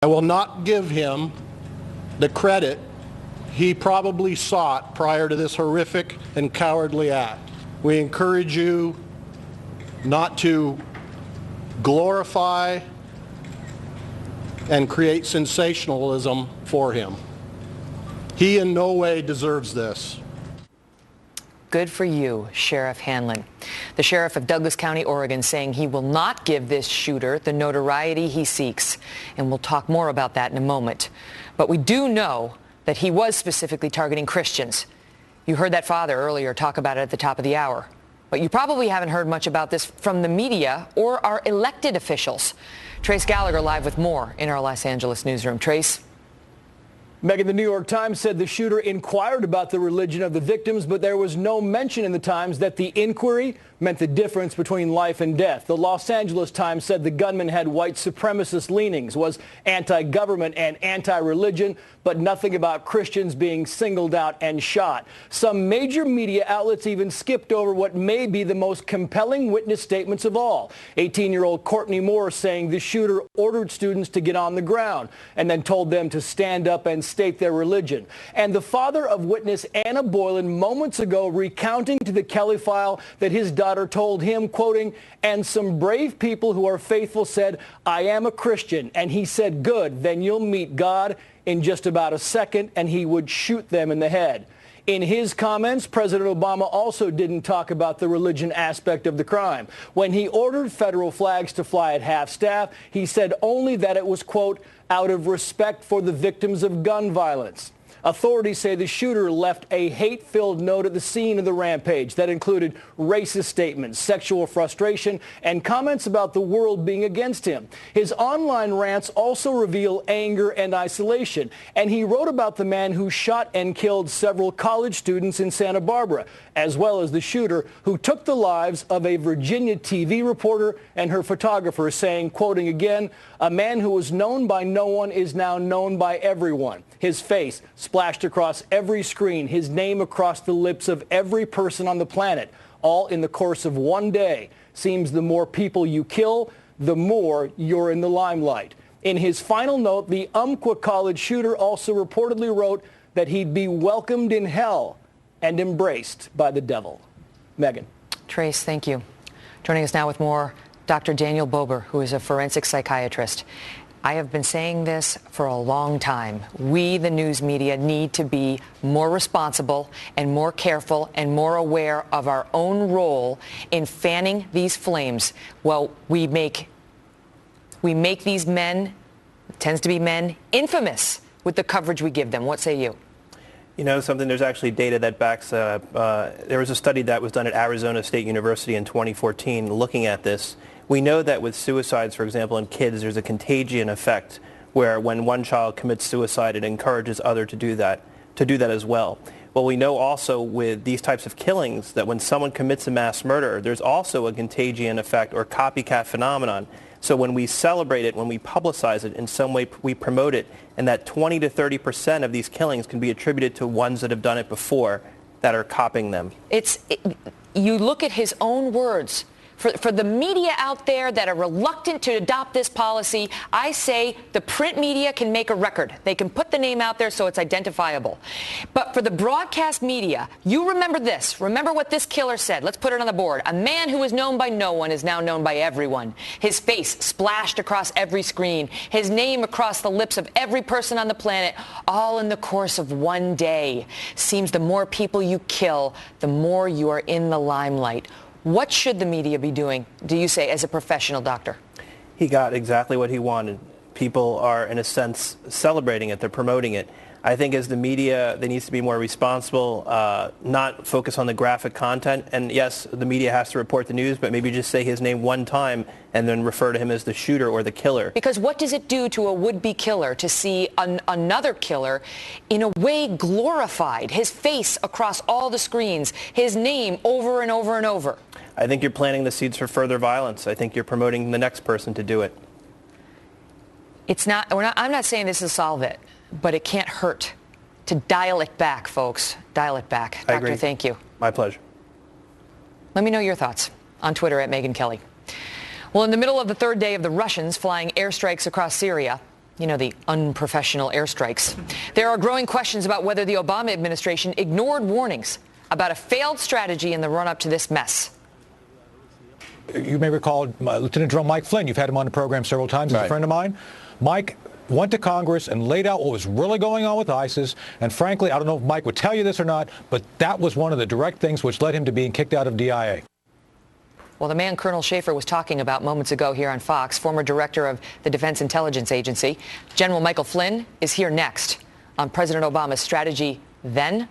I will not give him the credit he probably sought prior to this horrific and cowardly act. We encourage you not to glorify and create sensationalism for him. He in no way deserves this. Good for you, Sheriff Hanlon. The sheriff of Douglas County, Oregon, saying he will not give this shooter the notoriety he seeks. And we'll talk more about that in a moment. But we do know that he was specifically targeting Christians. You heard that father earlier talk about it at the top of the hour. But you probably haven't heard much about this from the media or our elected officials. Trace Gallagher live with more in our Los Angeles newsroom. Trace? Megyn, the New York Times said the shooter inquired about the religion of the victims, but there was no mention in the Times that the inquiry meant the difference between life and death. The Los Angeles Times said the gunman had white supremacist leanings, was anti-government and anti-religion, but nothing about Christians being singled out and shot. Some major media outlets even skipped over what may be the most compelling witness statements of all. 18-year-old Courtney Moore saying the shooter ordered students to get on the ground and then told them to stand up and state their religion. And the father of witness Anna Boylan moments ago recounting to the Kelly file that his daughter told him, quoting, "And some brave people who are faithful said, 'I am a Christian.' And he said, 'Good, then you'll meet God in just about a second,' and he would shoot them in the head." In his comments, President Obama also didn't talk about the religion aspect of the crime. When he ordered federal flags to fly at half-staff, he said only that it was, quote, "out of respect for the victims of gun violence." Authorities say the shooter left a hate-filled note at the scene of the rampage that included racist statements, sexual frustration, and comments about the world being against him. His online rants also reveal anger and isolation, and he wrote about the man who shot and killed several college students in Santa Barbara, as well as the shooter who took the lives of a Virginia TV reporter and her photographer, saying, quoting again, "A man who was known by no one is now known by everyone. His face splashed across every screen, his name across the lips of every person on the planet, all in the course of one day. Seems the more people you kill, the more you're in the limelight." In his final note, the Umpqua College shooter also reportedly wrote that he'd be welcomed in hell and embraced by the devil. Megyn. Trace, thank you. Joining us now with more, Dr. Daniel Bober, who is a forensic psychiatrist. I have been saying this for a long time. We, the news media, need to be more responsible and more careful and more aware of our own role in fanning these flames. Well, we make these men, it tends to be men, infamous with the coverage we give them. What say you? You know something, there's actually data that backs up. There was a study that was done at Arizona State University in 2014 looking at this. We know that with suicides, for example, in kids, there's a contagion effect where when one child commits suicide, it encourages others to do that as well. Well, we know also with these types of killings that when someone commits a mass murder, there's also a contagion effect or copycat phenomenon. So when we celebrate it, when we publicize it, in some way we promote it, and that 20 to 30% of these killings can be attributed to ones that have done it before that are copying them. You look at his own words. For the media out there that are reluctant to adopt this policy, I say the print media can make a record. They can put the name out there so it's identifiable. But for the broadcast media, you remember this. Remember what this killer said. Let's put it on the board. A man who was known by no one is now known by everyone. His face splashed across every screen. His name across the lips of every person on the planet, all in the course of one day. Seems the more people you kill, the more you are in the limelight. What should the media be doing, do you say, as a professional doctor? He got exactly what he wanted. People are, in a sense, celebrating it. They're promoting it. I think as the media, they need to be more responsible, not focus on the graphic content. And yes, the media has to report the news, but maybe just say his name one time and then refer to him as the shooter or the killer. Because what does it do to a would-be killer to see another killer in a way glorified, his face across all the screens, his name over and over and over? I think you're planting the seeds for further violence. I think you're promoting the next person to do it. I'm not saying this will solve it, but it can't hurt to dial it back, folks. Dial it back. I agree. Doctor, thank you. My pleasure. Let me know your thoughts on Twitter @Megyn Kelly. Well, in the middle of the third day of the Russians flying airstrikes across Syria, You know, the unprofessional airstrikes. There are growing questions about whether the Obama administration ignored warnings about a failed strategy in the run-up to this mess. You may recall Lieutenant General Mike Flynn. You've had him on the program several times. He's a friend of mine. Mike went to Congress and laid out what was really going on with ISIS. And frankly, I don't know if Mike would tell you this or not, but that was one of the direct things which led him to being kicked out of DIA. Well, the man Colonel Schaefer was talking about moments ago here on Fox, former director of the Defense Intelligence Agency. General Michael Flynn is here next on President Obama's strategy then